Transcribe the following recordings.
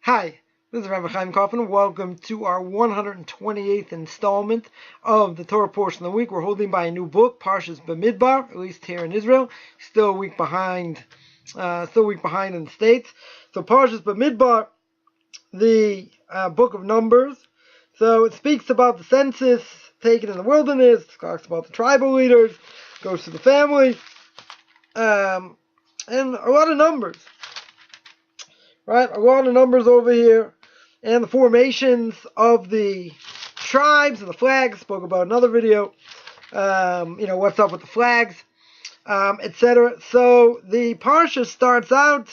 Hi, this is Rabbi Chaim Kaufman. Welcome to our 128th installment of the Torah portion of the week. We're holding by a new book, Parshas Bamidbar, at least here in Israel. Still a week behind in the States. So Parshas Bamidbar, the book of Numbers. So it speaks about the census taken in the wilderness, talks about the tribal leaders, goes to the family, and a lot of numbers. Right, a lot of numbers over here, and the formations of the tribes and the flags. Spoke about another video. What's up with the flags, etc. So the parsha starts out.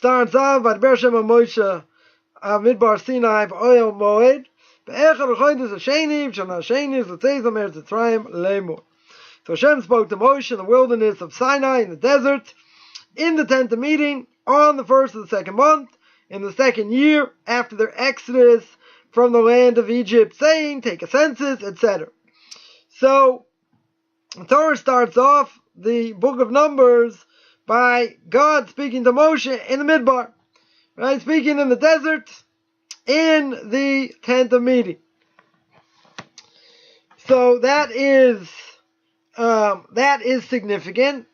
V'adber Hashem Moshe Midbar Sinai v'Ohel Moed be'echad l'chodesh hasheni v'shana hasheni l'tzeis ha'meretz Mitzrayim lemor. So Hashem spoke to Moshe in the wilderness of Sinai in the desert, in the tent of meeting, on the first of the second month, in the second year after their exodus from the land of Egypt, saying, take a census, etc. So, the Torah starts off the book of Numbers by God speaking to Moshe in the Midbar, right? Speaking in the desert, in the tent of meeting. So that is significant.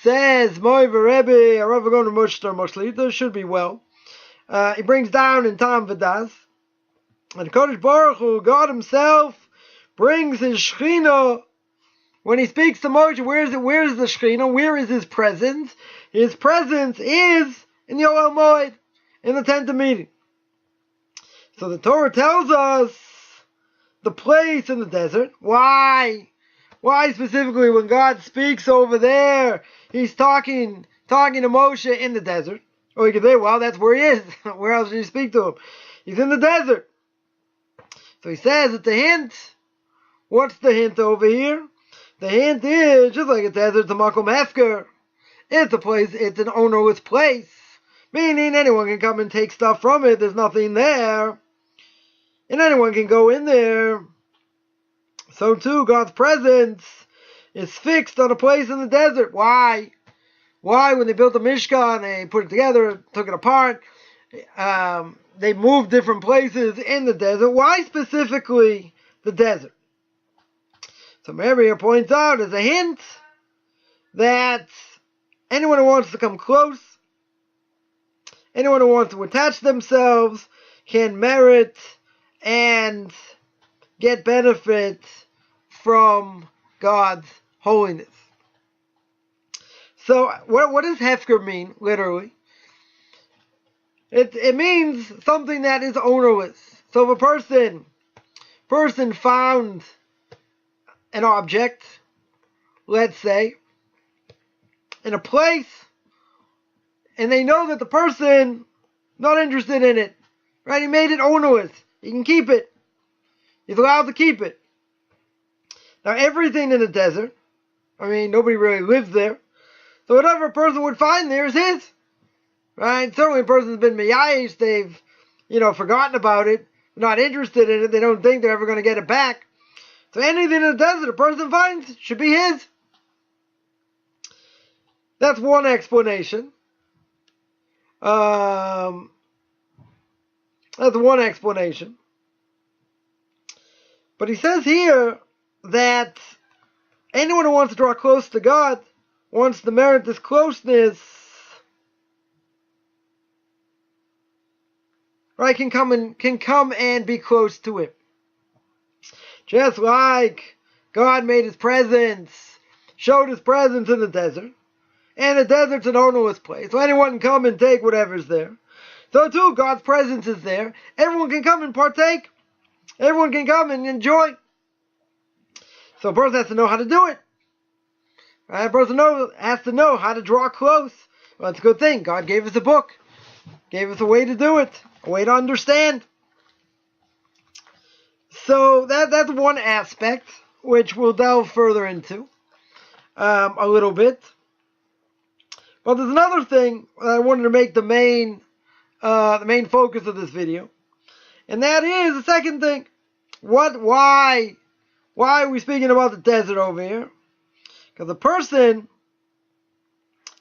Says Moiv Rebbe, Rav Gon Mushtar Moshlita, should be well. He brings down in Tam V'das, and the Kodesh Baruch Hu, God Himself, brings His Shechina. When He speaks to Moshe, where is the Shechina? Where is His presence? His presence is in the Ohel Moed, in the tent of meeting. So the Torah tells us the place in the desert. Why? Why specifically when God speaks over there, He's talking to Moshe in the desert? Or you could say, well, that's where He is. Where else did He speak to him? He's in the desert. So He says it's a hint. What's the hint over here? The hint is, just like a desert, it's a makom hefker. It's a place, it's an ownerless place. Meaning anyone can come and take stuff from it. There's nothing there. And anyone can go in there. So too, God's presence is fixed on a place in the desert. Why? Why, when they built the Mishkan, they put it together, took it apart, they moved different places in the desert. Why specifically the desert? So Mary points out as a hint that anyone who wants to come close, anyone who wants to attach themselves, can merit and get benefit from God's holiness. So what does Hefker mean, literally? It means something that is ownerless. So if a person found an object, let's say, in a place, and they know that the person not interested in it, right? He made it ownerless. He can keep it. He's allowed to keep it. Now, everything in the desert, nobody really lives there. So whatever a person would find there is his. Right? Certainly a person's been miyayish, they've, forgotten about it, not interested in it, they don't think they're ever going to get it back. So anything in the desert a person finds should be his. That's one explanation. That's one explanation. But he says here that anyone who wants to draw close to God, wants to merit this closeness, right, can come and be close to Him. Just like God made His presence, showed His presence in the desert, and the desert's an ownerless place, so anyone can come and take whatever's there. So too, God's presence is there. Everyone can come and partake. Everyone can come and enjoy. So a person has to know how to do it. Right? A person has to know how to draw close. Well, it's a good thing. God gave us a book. Gave us a way to do it. A way to understand. So that's one aspect, which we'll delve further into a little bit. But there's another thing that I wanted to make the main focus of this video. And that is the second thing. Why are we speaking about the desert over here? Because a person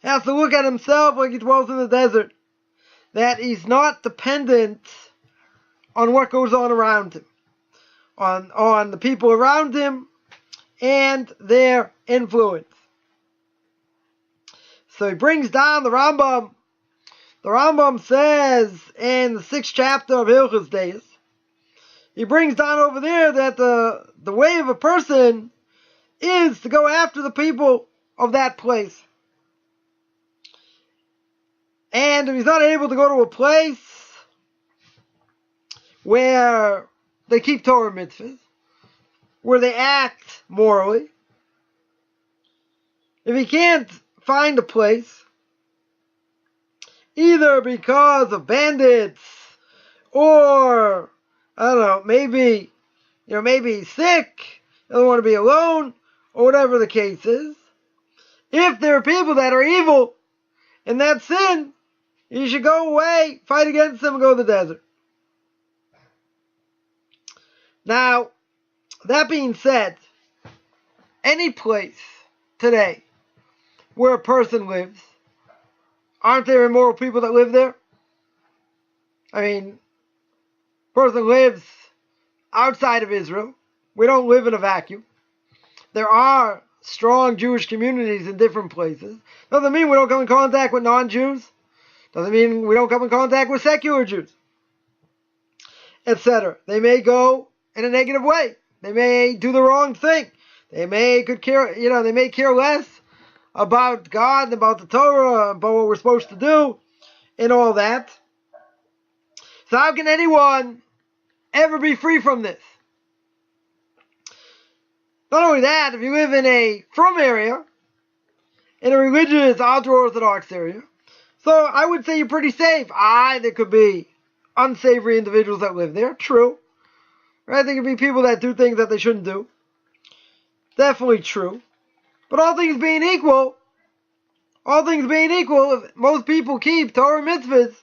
has to look at himself like he dwells in the desert. That he's not dependent on what goes on around him, on the people around him and their influence. So he brings down the Rambam. The Rambam says in the 6th chapter of Hilchos Deis, he brings down over there that the way of a person is to go after the people of that place. And if he's not able to go to a place where they keep Torah mitzvahs, where they act morally, if he can't find a place, either because of bandits or, I don't know, maybe he's sick, doesn't want to be alone, or whatever the case is, if there are people that are evil and that's sin, you should go away, fight against them, and go to the desert. Now, that being said, any place today where a person lives, aren't there immoral people that live there? I mean, a person lives outside of Israel. We don't live in a vacuum. There are strong Jewish communities in different places. Doesn't mean we don't come in contact with non-Jews. Doesn't mean we don't come in contact with secular Jews, etc. They may go in a negative way. They may do the wrong thing. They may care less about God, about the Torah, about what we're supposed to do, and all that. So how can anyone ever be free from this? Not only that, if you live in a frum area, in a religious, ultra-Orthodox area, so I would say you're pretty safe. There could be unsavory individuals that live there, true. Right? There could be people that do things that they shouldn't do. Definitely true. But all things being equal, if most people keep Torah mitzvahs,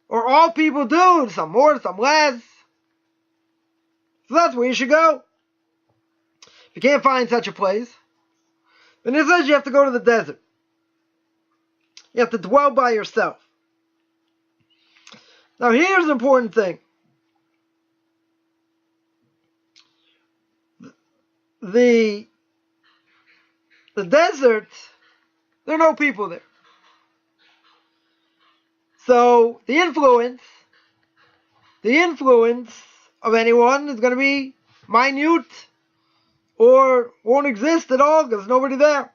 or all people do, some more, some less, so that's where you should go. If you can't find such a place, then it says you have to go to the desert. You have to dwell by yourself. Now here's an important thing. The desert, there are no people there. So the influence of anyone is going to be minute or won't exist at all because there's nobody there.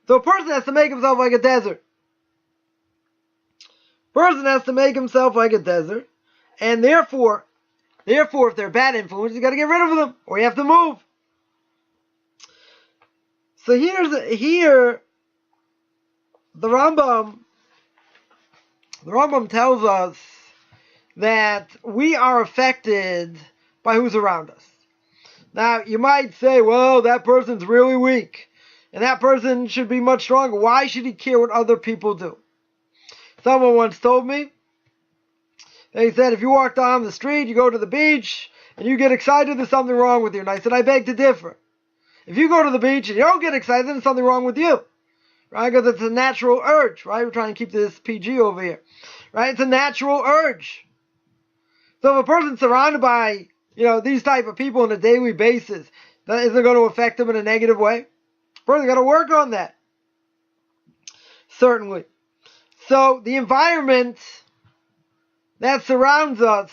So a person has to make himself like a desert. And therefore, if they're bad influence, you got to get rid of them, or you have to move. So here, the Rambam tells us that we are affected by who's around us. Now, you might say, well, that person's really weak, and that person should be much stronger. Why should he care what other people do? Someone once told me, they said, if you walk down the street, you go to the beach, and you get excited, there's something wrong with you. And I said, I beg to differ. If you go to the beach and you don't get excited, then there's something wrong with you. Right? Because it's a natural urge, right? We're trying to keep this PG over here. Right? It's a natural urge. So if a person's surrounded by, these type of people on a daily basis, that isn't going to affect them in a negative way. A person's got to work on that. Certainly. So the environment that surrounds us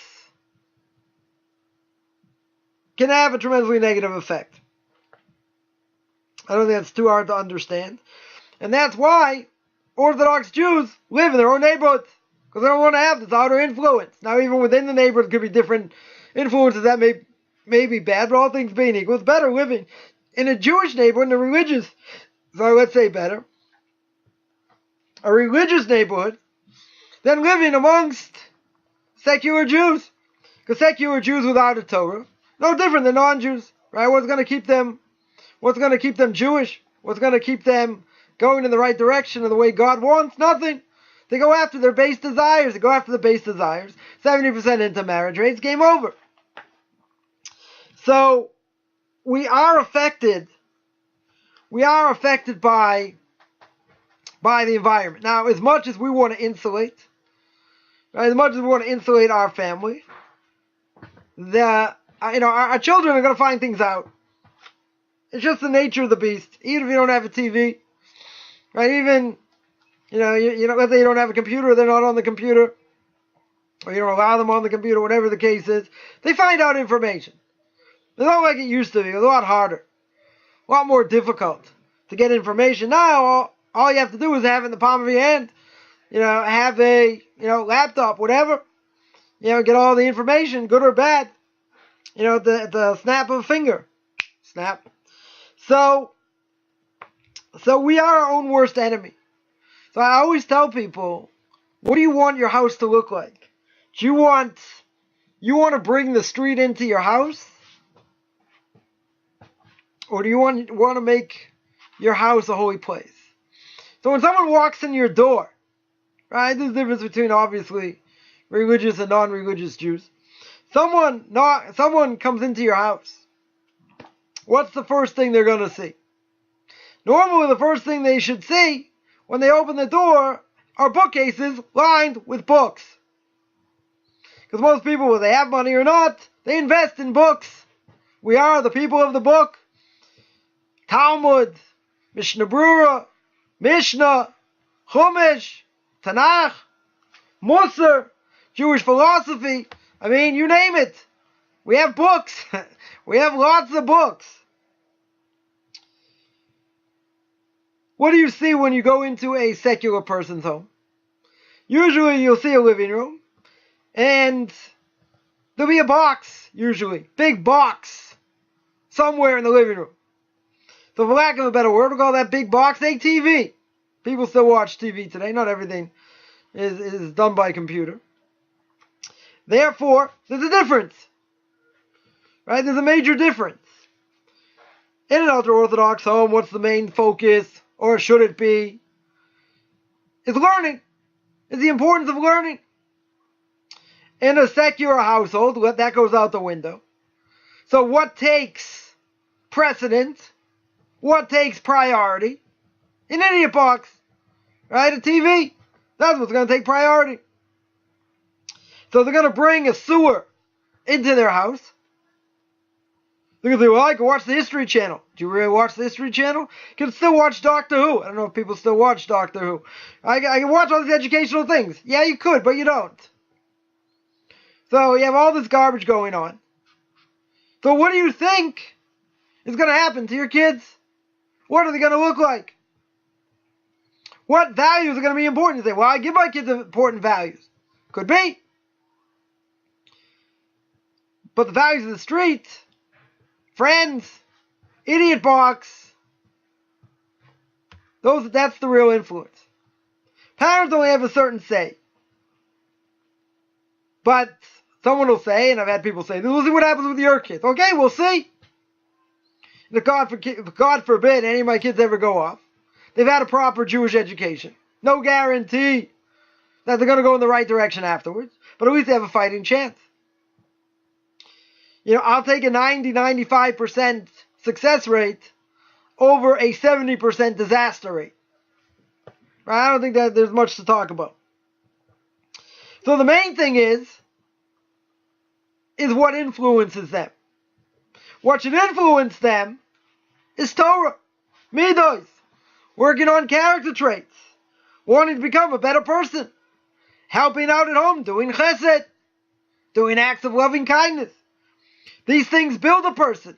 can have a tremendously negative effect. I don't think that's too hard to understand. And that's why Orthodox Jews live in their own neighborhoods, because they don't want to have this outer influence. Now, even within the neighborhood, could be different influences that may be bad, but all things being equal, it's better living in a Jewish neighborhood, in a religious, let's say better, a religious neighborhood, than living amongst secular Jews. Because secular Jews without a Torah, no different than non-Jews, right? What's going to keep them Jewish? What's going to keep them going in the right direction in the way God wants? Nothing. They go after their base desires. 70% into marriage rates, game over. So we are affected we are affected by the environment. Now, as much as we want to insulate, right, as much as we want to insulate our family, our children are going to find things out. It's just the nature of the beast. Even if you don't have a TV, right? Even, let's say you don't have a computer, they're not on the computer, or you don't allow them on the computer, whatever the case is, they find out information. It's not like it used to be. It was a lot harder, a lot more difficult to get information. Now, all you have to do is have it in the palm of your hand, have a, laptop, whatever, get all the information, good or bad, at the snap of a finger. Snap. So we are our own worst enemy. So I always tell people, what do you want your house to look like? Do you want to bring the street into your house? Or do you want to make your house a holy place? So when someone walks in your door, right, there's a difference between, obviously, religious and non-religious Jews. Someone comes into your house. What's the first thing they're going to see? Normally, the first thing they should see when they open the door are bookcases lined with books. Because most people, whether they have money or not, they invest in books. We are the people of the book. Talmud, Mishnah Brura, Mishnah, Chumash, Tanakh, Musar, Jewish philosophy. I mean, you name it. We have books. We have lots of books. What do you see when you go into a secular person's home? Usually you'll see a living room, and there'll be a box, usually, big box, somewhere in the living room. So for lack of a better word, we'll call that big box a TV. People still watch TV today. Not everything is done by computer. Therefore, there's a difference. Right? There's a major difference. In an ultra-Orthodox home, what's the main focus, or should it be? It's learning. It's the importance of learning. In a secular household, that goes out the window. So what takes precedence? What takes priority? An idiot box. Right? A TV. That's what's going to take priority. So they're going to bring a sewer into their house. They're going to say, well, I can watch the History Channel. Do you really watch the History Channel? You can still watch Doctor Who. I don't know if people still watch Doctor Who. I can watch all these educational things. Yeah, you could, but you don't. So you have all this garbage going on. So what do you think is going to happen to your kids? What are they going to look like? What values are going to be important? You say, well, I give my kids important values. Could be. But the values of the street, friends, idiot box, that's the real influence. Parents only have a certain say. But someone will say, and I've had people say, we'll see what happens with your kids. Okay, we'll see. If God forbid any of my kids ever go off, they've had a proper Jewish education. No guarantee that they're going to go in the right direction afterwards, but at least they have a fighting chance. I'll take a 90-95% success rate over a 70% disaster rate. Right? I don't think that there's much to talk about. So the main thing is what influences them. What should influence them is Torah, midos, working on character traits, wanting to become a better person, helping out at home, doing chesed, doing acts of loving kindness. These things build a person.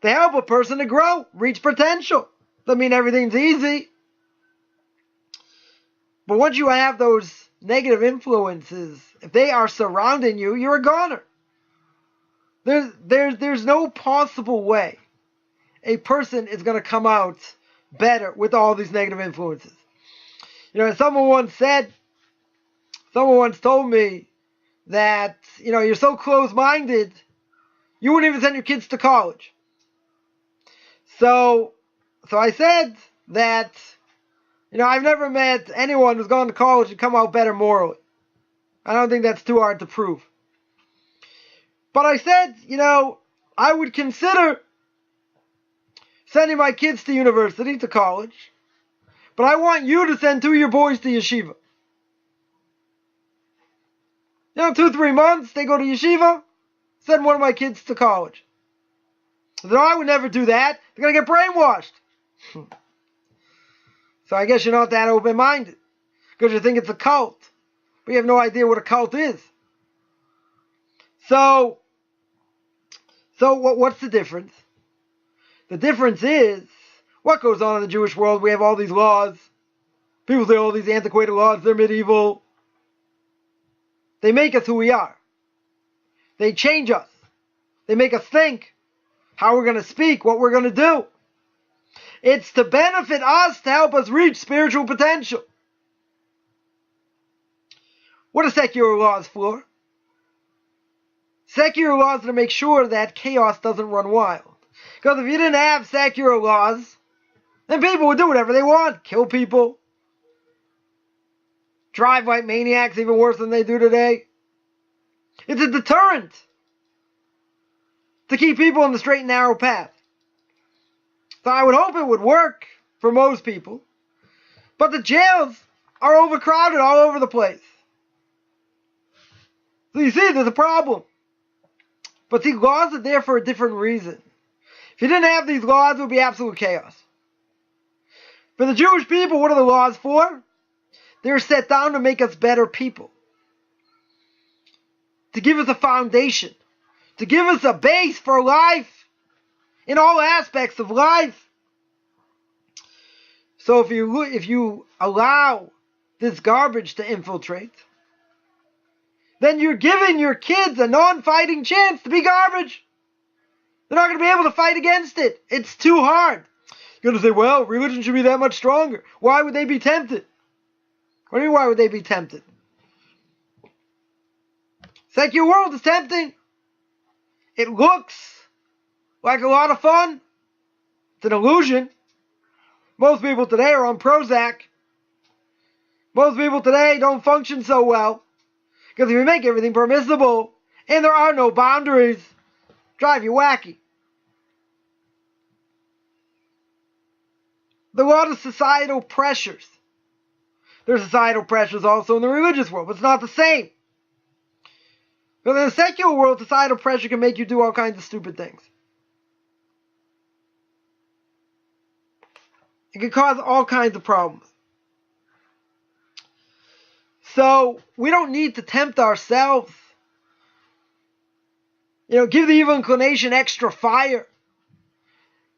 They help a person to grow, reach potential. Doesn't mean everything's easy. But once you have those negative influences, if they are surrounding you, you're a goner. There's no possible way a person is going to come out better with all these negative influences. Someone once told me that, you're so close-minded, you wouldn't even send your kids to college. So I said that, I've never met anyone who's gone to college and come out better morally. I don't think that's too hard to prove. But I said, I would consider sending my kids to university, to college, but I want you to send 2 of your boys to yeshiva. 2, 3 months, they go to yeshiva, send one of my kids to college. No, I would never do that. They're going to get brainwashed. So I guess you're not that open-minded, because you think it's a cult, but you have no idea what a cult is. So what's the difference? The difference is, what goes on in the Jewish world? We have all these laws. People say, oh, these antiquated laws, they're medieval. They make us who we are. They change us. They make us think how we're going to speak, what we're going to do. It's to benefit us, to help us reach spiritual potential. What are secular laws for? Secular laws are to make sure that chaos doesn't run wild. Because if you didn't have secular laws, then people would do whatever they want. Kill people. Drive like maniacs, even worse than they do today. It's a deterrent to keep people on the straight and narrow path. So I would hope it would work for most people. But the jails are overcrowded all over the place. So you see, there's a problem. But see, laws are there for a different reason. If you didn't have these laws, it would be absolute chaos. For the Jewish people, what are the laws for? They're set down to make us better people. To give us a foundation. To give us a base for life. In all aspects of life. So if you allow this garbage to infiltrate, then you're giving your kids a non-fighting chance to be garbage. They're not going to be able to fight against it. It's too hard. You're going to say, well, religion should be that much stronger. Why would they be tempted? What do you mean, why would they be tempted? Secular world is tempting. It looks like a lot of fun. It's an illusion. Most people today are on Prozac. Most people today don't function so well. Because if you make everything permissible, and there are no boundaries, drive you wacky. There are a lot of societal pressures. There's societal pressures also in the religious world, but it's not the same. Because in the secular world, societal pressure can make you do all kinds of stupid things. It can cause all kinds of problems. So, we don't need to tempt ourselves. Give the evil inclination extra fire.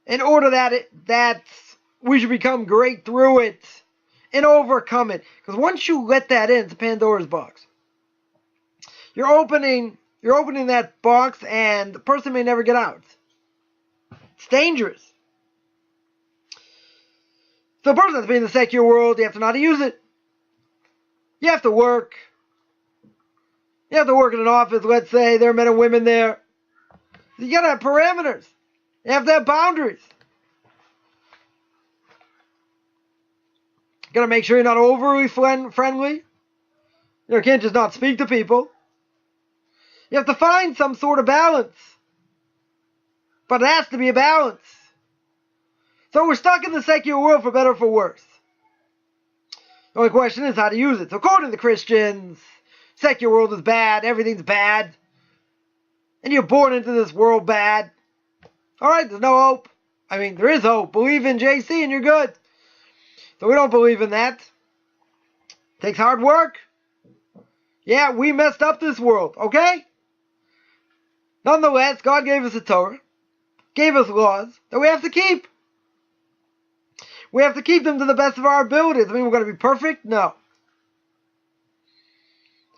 In order that we should become great through it. And overcome it. Because once you let that in, it's a Pandora's box. You're opening that box and the person may never get out. It's dangerous. So a person has to be in the secular world, you have to know how to use it. You have to work. You have to work in an office, let's say, there are men and women there. You gotta have parameters. You have to have boundaries. You gotta make sure you're not overly friendly. You can't just not speak to people. You have to find some sort of balance. But it has to be a balance. So we're stuck in the secular world for better or for worse. The only question is how to use it. So according to the Christians, secular world is bad, everything's bad. And you're born into this world bad. Alright, there's no hope. I mean, there is hope. Believe in JC and you're good. So we don't believe in that. Takes hard work. Yeah, we messed up this world, okay? Nonetheless, God gave us a Torah, gave us laws that we have to keep. We have to keep them to the best of our abilities. I mean, we're going to be perfect? No.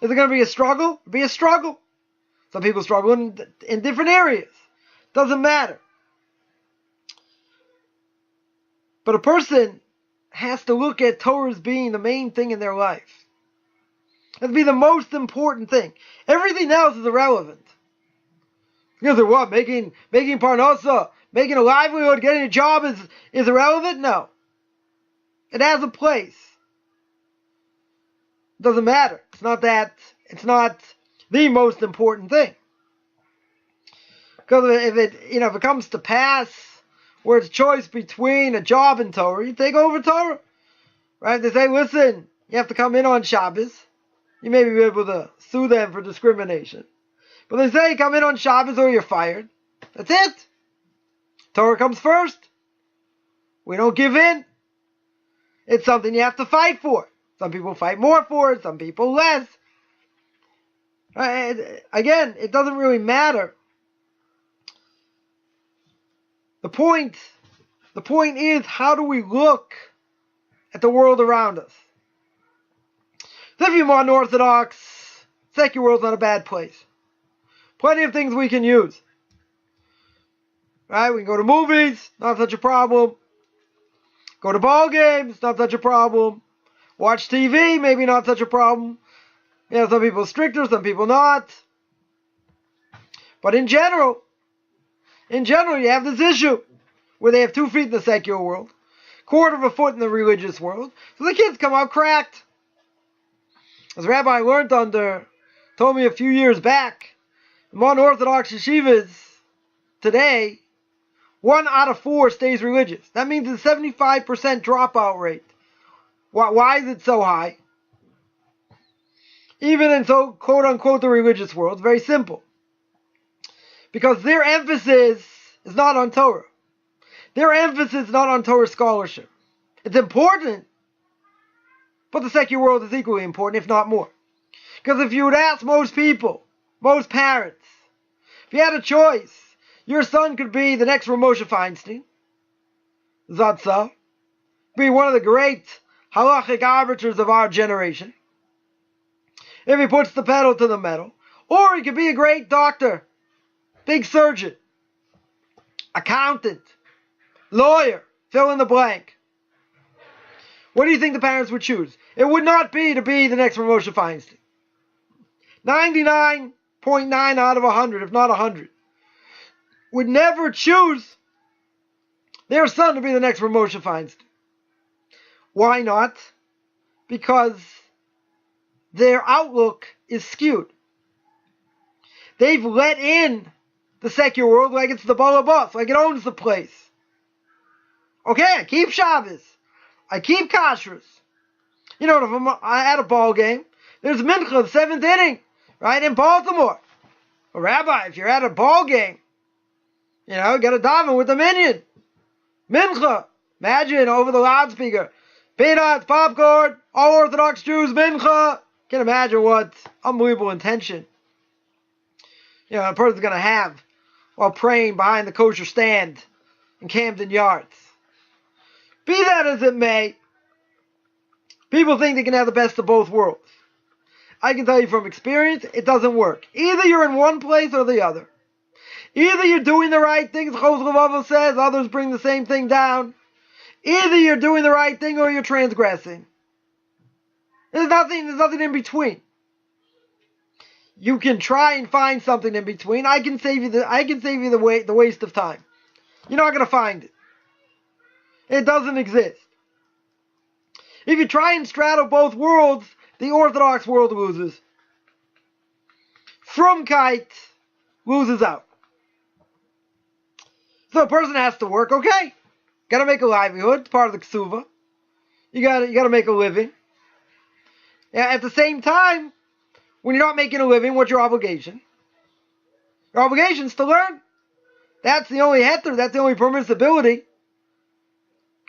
Is it going to be a struggle? It'll be a struggle. Some people struggle in different areas. Doesn't matter. But a person has to look at Torah as being the main thing in their life. It has to be the most important thing. Everything else is irrelevant. Because of what? Making parnasa, making a livelihood, getting a job is irrelevant? No. It has a place. It doesn't matter. It's not the most important thing. Because if it comes to pass, where it's choice between a job and Torah, you take over Torah. Right? They say, listen, you have to come in on Shabbos. You may be able to sue them for discrimination. But they say, come in on Shabbos or you're fired. That's it. Torah comes first. We don't give in. It's something you have to fight for. Some people fight more for it, some people less. Again, it doesn't really matter. The point is, how do we look at the world around us? So if you're more Orthodox, secular world's not a bad place. Plenty of things we can use. Right? We can go to movies, not such a problem. Go to ball games, not such a problem. Watch TV, maybe not such a problem. You know, some people are stricter, some people not. But in general, you have this issue where they have 2 feet in the secular world, quarter of a foot in the religious world. So the kids come out cracked. As Rabbi told me a few years back, among Orthodox yeshivas today, 1 out of 4 stays religious. That means a 75% dropout rate. Why is it so high? Even in so quote-unquote the religious world, it's very simple. Because their emphasis is not on Torah. Their emphasis is not on Torah scholarship. It's important, but the secular world is equally important, if not more. Because if you would ask most people, most parents, if you had a choice, your son could be the next Ramosha Feinstein, Zatsa, be one of the great halachic arbiters of our generation, if he puts the pedal to the metal, or he could be a great doctor, big surgeon, accountant, lawyer, fill in the blank. What do you think the parents would choose? It would not be to be the next Ramosha Feinstein. 99.9 out of 100, if not 100, would never choose their son to be the next Ramosha Feinstein. Why not? Because their outlook is skewed. They've let in the secular world like it's the balabas, like it owns the place. Okay, I keep Shabbos. I keep kashrus. You know, if I'm at a ball game, there's mincha, the 7th inning, right, in Baltimore. Well, Rabbi, if you're at a ball game, you know, get a daven with the minyan. Mincha. Imagine over the loudspeaker. Peanuts, popcorn, all Orthodox Jews, mincha. Can imagine what unbelievable intention, you know, a person's going to have while praying behind the kosher stand in Camden Yards. Be that as it may, people think they can have the best of both worlds. I can tell you from experience, it doesn't work. Either you're in one place or the other. Either you're doing the right thing, as Chos Levavo says, others bring the same thing down. Either you're doing the right thing or you're transgressing. There's nothing in between. You can try and find something in between. I can save you the waste of time. You're not going to find it. It doesn't exist. If you try and straddle both worlds, the Orthodox world loses. Frumkeit loses out. So a person has to work. Okay, got to make a livelihood. It's part of the ksuva. You got to make a living. At the same time, when you're not making a living, what's your obligation? Your obligation is to learn. That's the only heter, that's the only permissibility.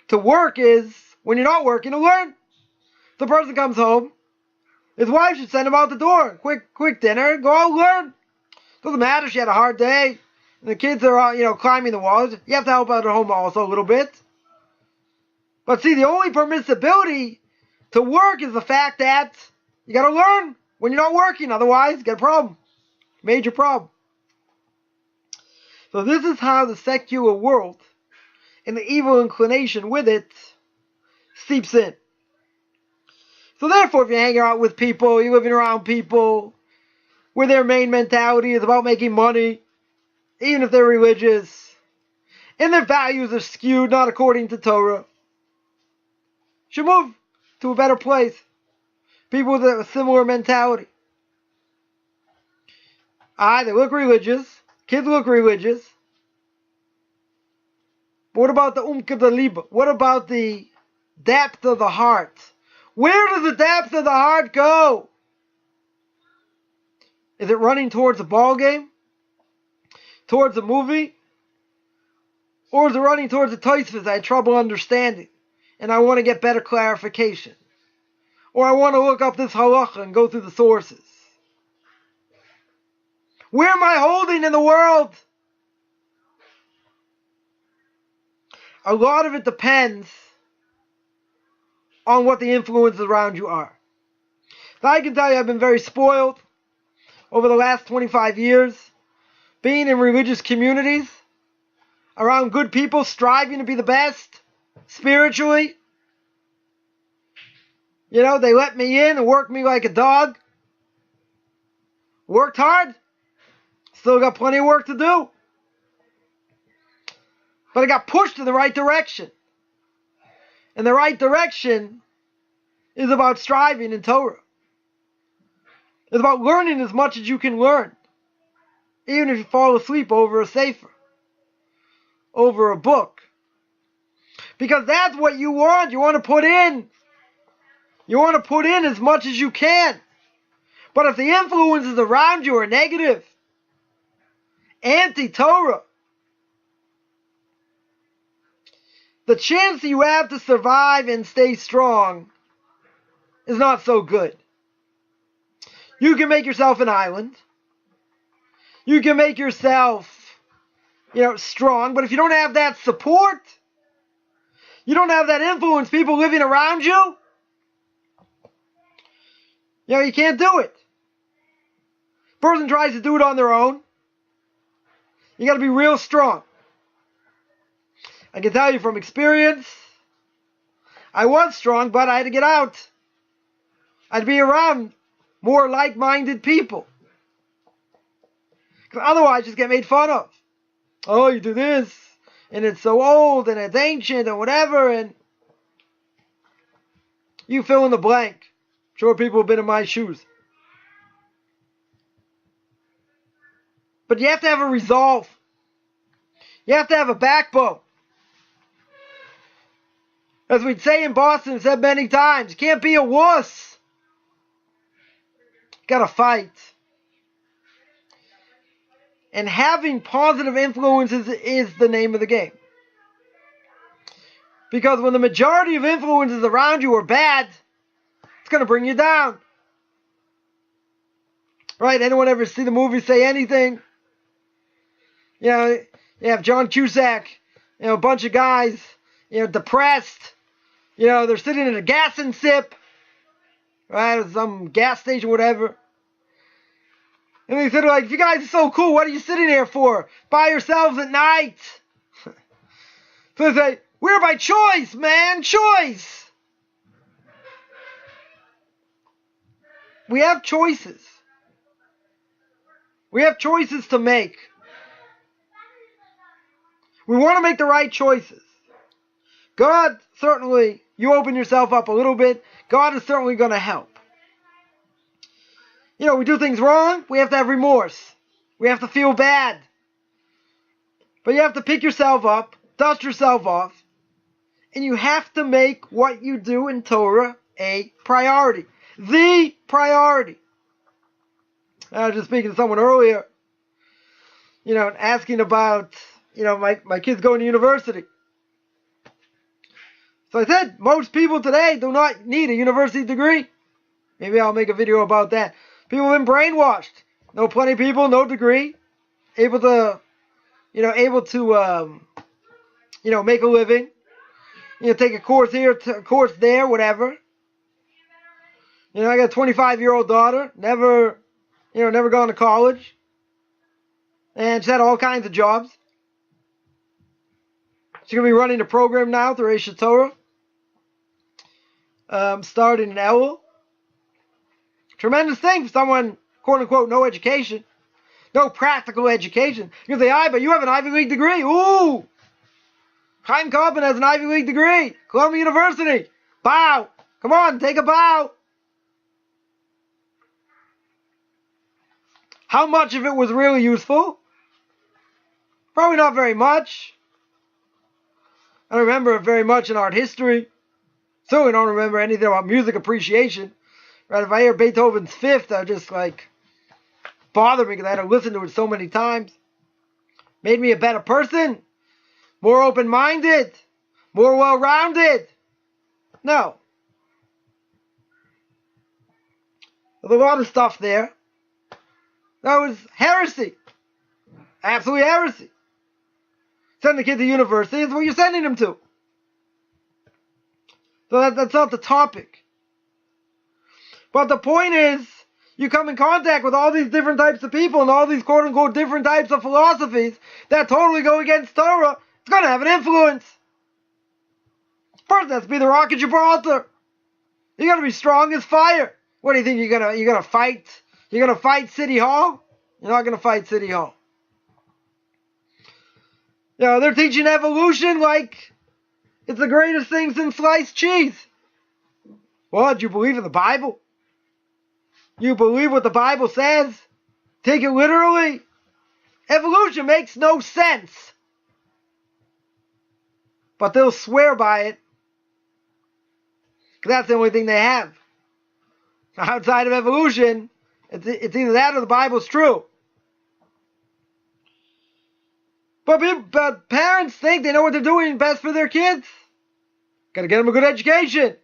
To work is, when you're not working, to learn. The person comes home, his wife should send him out the door. Quick dinner, go out and learn. Doesn't matter if she had a hard day, and the kids are, climbing the walls. You have to help out at home also a little bit. But see, the only permissibility to work is the fact that you got to learn when you're not working. Otherwise, you get a problem. Major problem. So this is how the secular world and the evil inclination with it seeps in. So therefore, if you're hanging out with people, you're living around people where their main mentality is about making money, even if they're religious, and their values are skewed not according to Torah, should move to a better place. People with a similar mentality. They look religious. Kids look religious. But what about the umke de liebe? What about the depth of the heart? Where does the depth of the heart go? Is it running towards a ball game? Towards a movie? Or is it running towards a tosfos I had trouble understanding, and I want to get better clarification? Or I want to look up this halacha and go through the sources? Where am I holding in the world? A lot of it depends on what the influences around you are. Now, I can tell you I've been very spoiled over the last 25 years, being in religious communities, around good people, striving to be the best, spiritually. You know, they let me in and worked me like a dog. Worked hard. Still got plenty of work to do. But I got pushed in the right direction. And the right direction is about striving in Torah. It's about learning as much as you can learn. Even if you fall asleep over a sefer, over a book. Because that's what you want. You want to put in. You want to put in as much as you can. But if the influences around you are negative, anti-Torah, the chance you have to survive and stay strong is not so good. You can make yourself an island. You can make yourself, strong. But if you don't have that support, you don't have that influence, people living around you, you can't do it. Person tries to do it on their own. You got to be real strong. I can tell you from experience, I was strong, but I had to get out. I'd be around more like-minded people. Because otherwise, just get made fun of. Oh, you do this, and it's so old, and it's ancient, and whatever, and you fill in the blank. I'm sure people have been in my shoes. But you have to have a resolve. You have to have a backbone. As we'd say in Boston, said many times, you can't be a wuss. You gotta fight. And having positive influences is the name of the game. Because when the majority of influences around you are bad, it's going to bring you down. Right? Anyone ever see the movie Say Anything? You have John Cusack, a bunch of guys, depressed. They're sitting in a gas and sip, right? Or some gas station, whatever. And they said, like, if you guys are so cool, what are you sitting here for? By yourselves at night. So they say, we're by choice, man, choice. We have choices. We have choices to make. We want to make the right choices. God, certainly, you open yourself up a little bit, God is certainly going to help. We do things wrong, we have to have remorse. We have to feel bad. But you have to pick yourself up, dust yourself off, and you have to make what you do in Torah a priority. The priority. I was just speaking to someone earlier, asking about, my kids going to university. So I said, most people today do not need a university degree. Maybe I'll make a video about that. People have been brainwashed. Know plenty of people, no degree, able to make a living. Take a course here, a course there, whatever. I got a 25-year-old daughter, never gone to college, and she's had all kinds of jobs. She's gonna be running a program now through Eisha Torah, starting in Elul. Tremendous thing for someone, quote unquote, no education, no practical education. You say, but you have an Ivy League degree. Ooh, Chaim Kaufman has an Ivy League degree, Columbia University. Bow. Come on, take a bow. How much of it was really useful? Probably not very much. I don't remember it very much in art history. Certainly don't remember anything about music appreciation. Right? If I hear Beethoven's Fifth, I just like bother me because I had to listen to it so many times. Made me a better person, more open-minded, more well-rounded. No. There's a lot of stuff there. That was heresy. Absolute heresy. Send the kid to university is what you're sending them to. So that's not the topic. But the point is, you come in contact with all these different types of people and all these quote-unquote different types of philosophies that totally go against Torah. It's going to have an influence. First, that's be the Rock of Gibraltar. You got to be strong as fire. What do you think? You're gonna fight? You're gonna fight City Hall? You're not gonna fight City Hall. You know, they're teaching evolution like it's the greatest thing since sliced cheese. What? You believe in the Bible? You believe what the Bible says? Take it literally? Evolution makes no sense. But they'll swear by it. Because that's the only thing they have. Outside of evolution, it's either that or the Bible's true. But parents think they know what they're doing best for their kids. Got to get them a good education.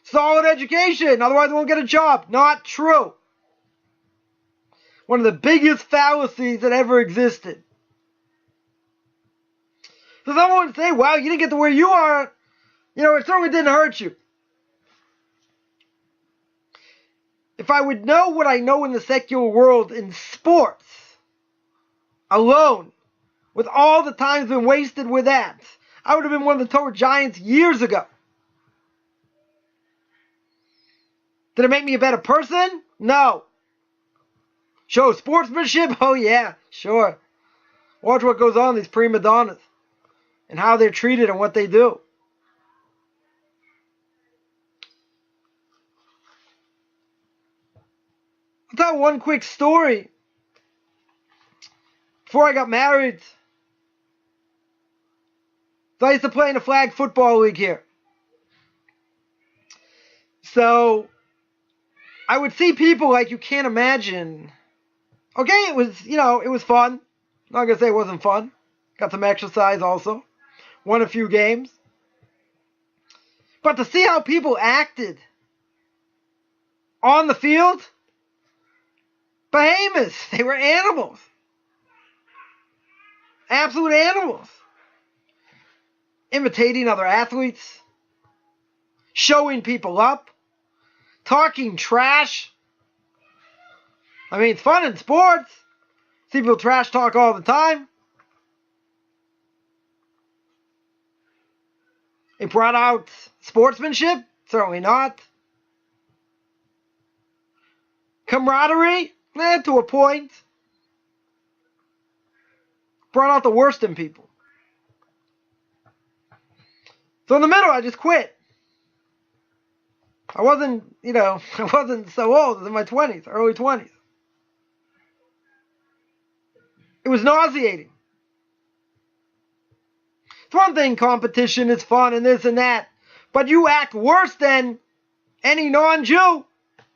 Solid education. Otherwise they won't get a job. Not true. One of the biggest fallacies that ever existed. So someone would say, well, you didn't get to where you are. You know, it certainly didn't hurt you. If I would know what I know in the secular world in sports alone, with all the time's been wasted with that, I would have been one of the Torah giants years ago. Did it make me a better person? No. Show sportsmanship? Oh yeah, sure. Watch what goes on, these prima donnas, and how they're treated and what they do. I'll tell one quick story. Before I got married, so I used to play in a flag football league here. So I would see people like you can't imagine. Okay, it was, it was fun. I'm not going to say it wasn't fun. Got some exercise also. Won a few games. But to see how people acted on the field, behemoths. They were animals. Absolute animals. Imitating other athletes. Showing people up. Talking trash. I mean, it's fun in sports. See people trash talk all the time. It brought out sportsmanship? Certainly not. Camaraderie? To a point. Brought out the worst in people. So in the middle, I just quit. I wasn't, I wasn't so old. I was in my 20s, early 20s. It was nauseating. It's one thing, competition is fun and this and that. But you act worse than any non-Jew.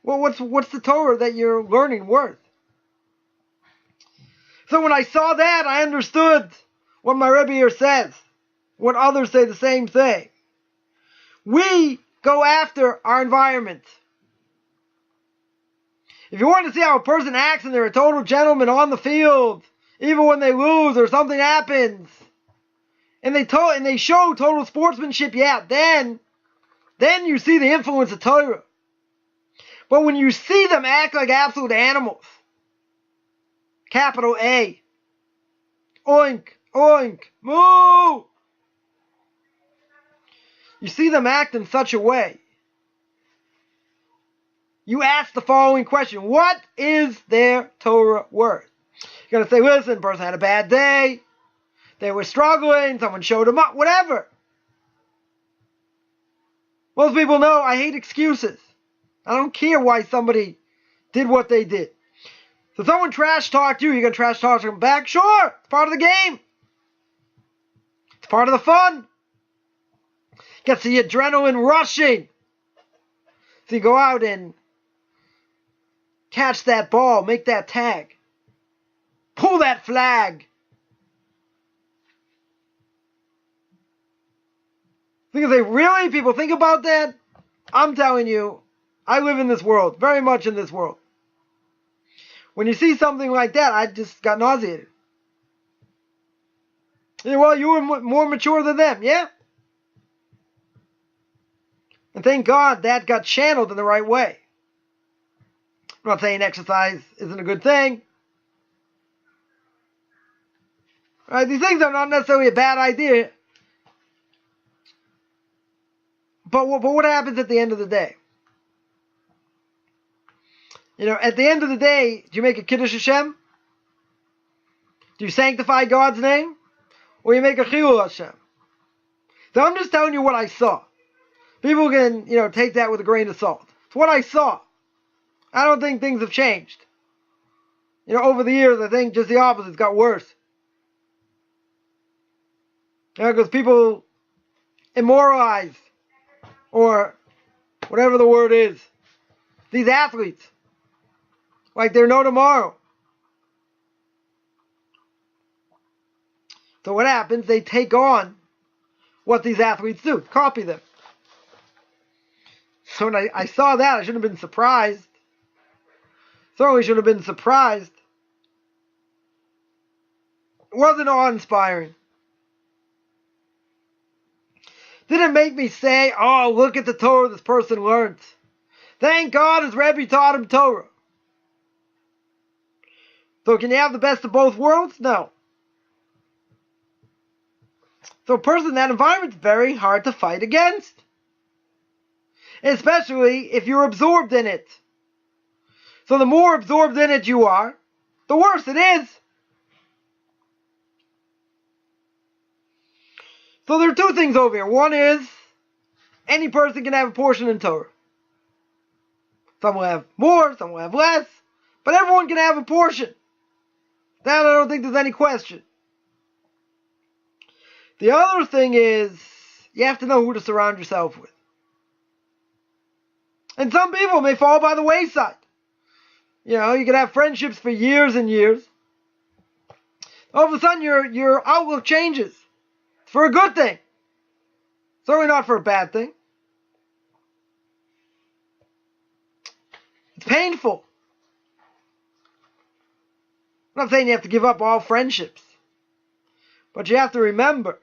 Well, what's the Torah that you're learning worth? So when I saw that, I understood what my Rebbe here says. What others say the same thing. We go after our environment. If you want to see how a person acts and they're a total gentleman on the field, even when they lose or something happens, and they show total sportsmanship, yeah, then you see the influence of Torah. But when you see them act like absolute animals, capital A, oink, oink, moo, you see them act in such a way, you ask the following question: what is their Torah worth? You're going to say, listen, the person had a bad day, they were struggling, someone showed them up, whatever. Most people know I hate excuses. I don't care why somebody did what they did. So someone trash talked you, you're going to trash talk them back? Sure, it's part of the game. It's part of the fun. Gets the adrenaline rushing. So you go out and catch that ball, make that tag, pull that flag. Because they really, people think about that. I'm telling you, I live in this world, very much in this world. When you see something like that, I just got nauseated. Well, you were more mature than them, yeah? And thank God that got channeled in the right way. I'm not saying exercise isn't a good thing. Right? These things are not necessarily a bad idea. But what happens at the end of the day? At the end of the day, do you make a Kiddush Hashem? Do you sanctify God's name? Or you make a Chilul Hashem? So I'm just telling you what I saw. People can, take that with a grain of salt. It's what I saw. I don't think things have changed. Over the years, I think just the opposite. It's got worse. Because people immoralize, or whatever the word is, these athletes, like they're no tomorrow. So what happens? They take on what these athletes do, copy them. So when I saw that, I shouldn't have been surprised. Certainly should have been surprised. It wasn't awe-inspiring. Didn't make me say, oh, look at the Torah this person learned. Thank God his Rebbe taught him Torah. So can you have the best of both worlds? No. So a person in that environment is very hard to fight against. Especially if you're absorbed in it. So the more absorbed in it you are, the worse it is. So there are two things over here. One is, any person can have a portion in Torah. Some will have more, some will have less. But everyone can have a portion. That I don't think there's any question. The other thing is, you have to know who to surround yourself with. And some people may fall by the wayside. You can have friendships for years and years. All of a sudden, your outlook changes. It's for a good thing. Certainly not for a bad thing. It's painful. I'm not saying you have to give up all friendships. But you have to remember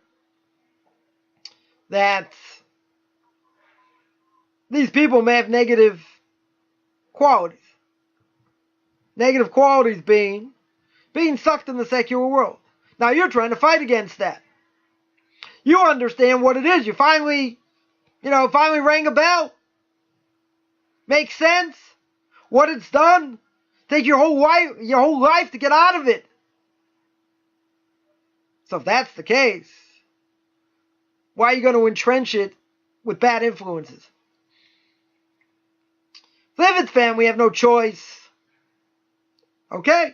that these people may have negative qualities. Negative qualities being sucked in the secular world. Now you're trying to fight against that. You understand what it is. You finally rang a bell. Makes sense. What it's done. Take your whole life to get out of it. So if that's the case, why are you going to entrench it with bad influences? So if it's family, we have no choice. Okay?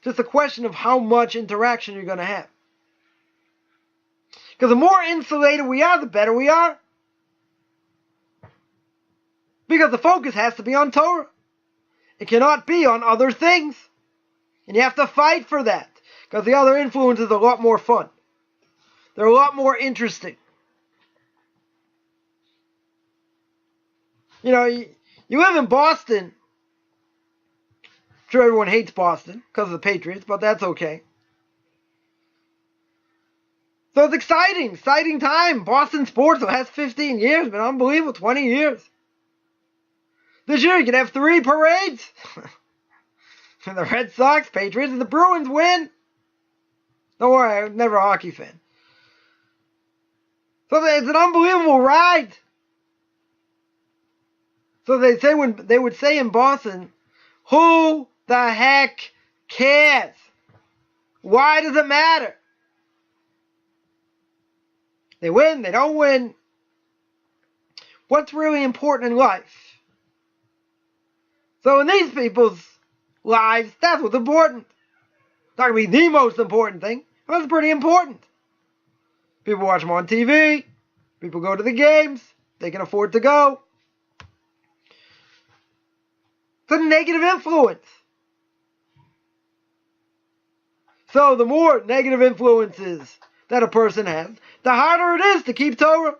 Just a question of how much interaction you're going to have. Because the more insulated we are, the better we are. Because the focus has to be on Torah. It cannot be on other things. And you have to fight for that. Because the other influences are a lot more fun. They're a lot more interesting. You live in Boston. I'm sure everyone hates Boston because of the Patriots, but that's okay. So it's exciting time. Boston sports the last 15 years, been unbelievable, 20 years. This year you can have 3 parades. The Red Sox, Patriots, and the Bruins win. Don't worry, I'm never a hockey fan. So it's an unbelievable ride. So they would say in Boston, who the heck cares? Why does it matter? They win, they don't win. What's really important in life? So in these people's lives, that's what's important. It's not going to be the most important thing, but it's pretty important. People watch them on TV. People go to the games. They can afford to go. It's a negative influence. So the more negative influences that a person has, the harder it is to keep Torah.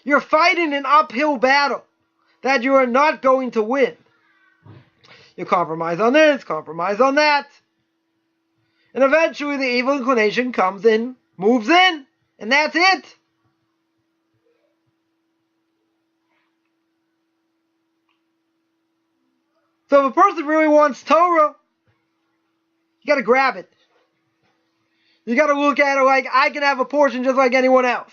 You're fighting an uphill battle that you are not going to win. You compromise on this, compromise on that. And eventually the evil inclination comes in, moves in, and that's it. So if a person really wants Torah, you got to grab it. You got to look at it like, I can have a portion just like anyone else.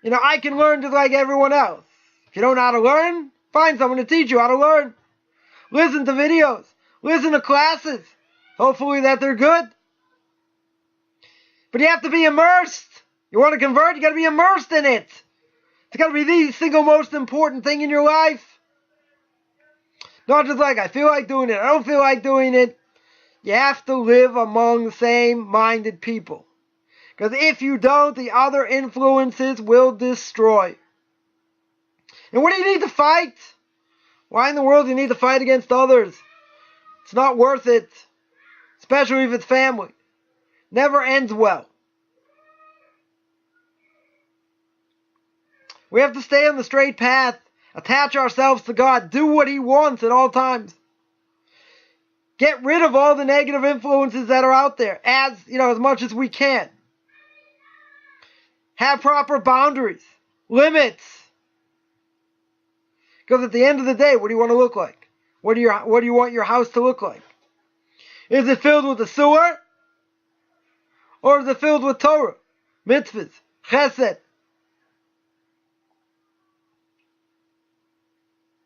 I can learn just like everyone else. If you don't know how to learn, find someone to teach you how to learn. Listen to videos. Listen to classes. Hopefully that they're good. But you have to be immersed. You want to convert, you got to be immersed in it. It's got to be the single most important thing in your life. Not just like, I feel like doing it, I don't feel like doing it. You have to live among same-minded people. Because if you don't, the other influences will destroy. And what do you need to fight? Why in the world do you need to fight against others? It's not worth it. Especially if it's family. Never ends well. We have to stay on the straight path. Attach ourselves to God. Do what He wants at all times. Get rid of all the negative influences that are out there, as much as we can. Have proper boundaries, limits. Because at the end of the day, what do you want to look like? What do you want your house to look like? Is it filled with a sewer? Or is it filled with Torah, mitzvahs, chesed?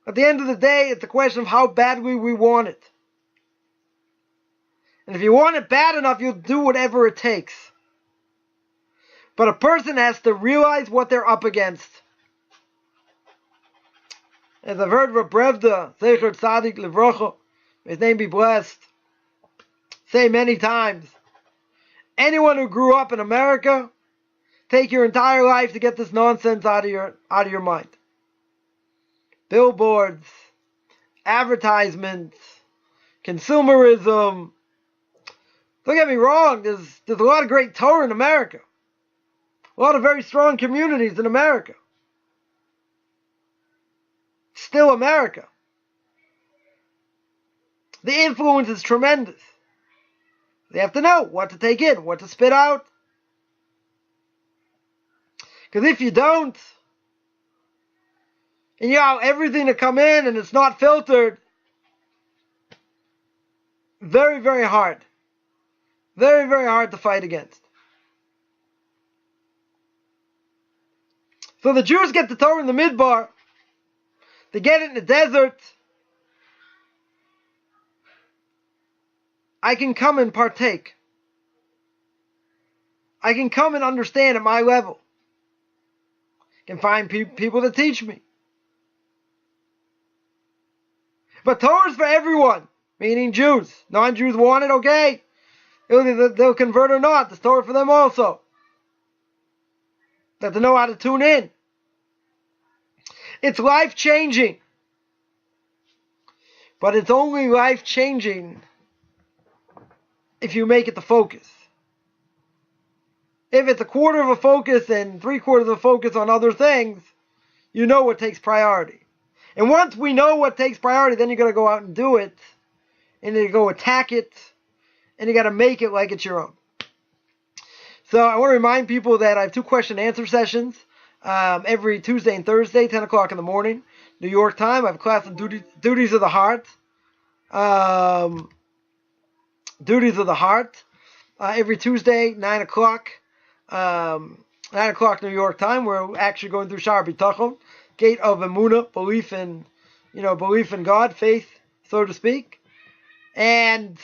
At the end of the day, it's a question of how badly we want it. And if you want it bad enough, you'll do whatever it takes. But a person has to realize what they're up against. As I've heard Reb Brevda, Zecher Tzadik Livrocha, may his name be blessed, say many times, anyone who grew up in America, take your entire life to get this nonsense out of your mind. Billboards, advertisements, consumerism. Don't get me wrong, there's a lot of great Torah in America. A lot of very strong communities in America. Still America. The influence is tremendous. They have to know what to take in, what to spit out. Because if you don't, and you allow everything to come in and it's not filtered, very, very hard. Very, very hard to fight against. So the Jews get the Torah in the Midbar. They get it in the desert. I can come and partake. I can come and understand at my level. I can find people to teach me. But Torah is for everyone, meaning Jews. Non-Jews want it, okay. They'll convert or not. There's Torah for them also. They have to know how to tune in. It's life-changing. But it's only life-changing if you make it the focus. If it's a quarter of a focus and 3/4 of a focus on other things, you know what takes priority. And once we know what takes priority, then you got to go out and do it. And you go attack it. And you got to make it like it's your own. So I want to remind people that I have 2 question and answer sessions every Tuesday and Thursday, 10 o'clock in the morning, New York time. I have a class on duties of the heart. Duties of the heart. Every Tuesday, 9 o'clock. 9 o'clock New York time. We're actually going through Shar B'Tachon, gate of Emunah, belief in God, faith, so to speak. And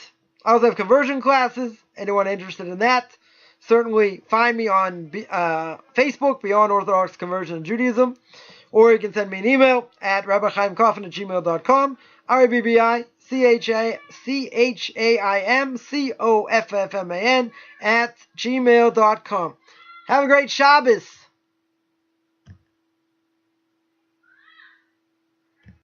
I also have conversion classes. Anyone interested in that, certainly find me on Facebook, Beyond Orthodox Conversion and Judaism. Or you can send me an email at rabbichaimkoffman@gmail.com, RABBICHAIMCOFFMAN @gmail.com. Have a great Shabbos.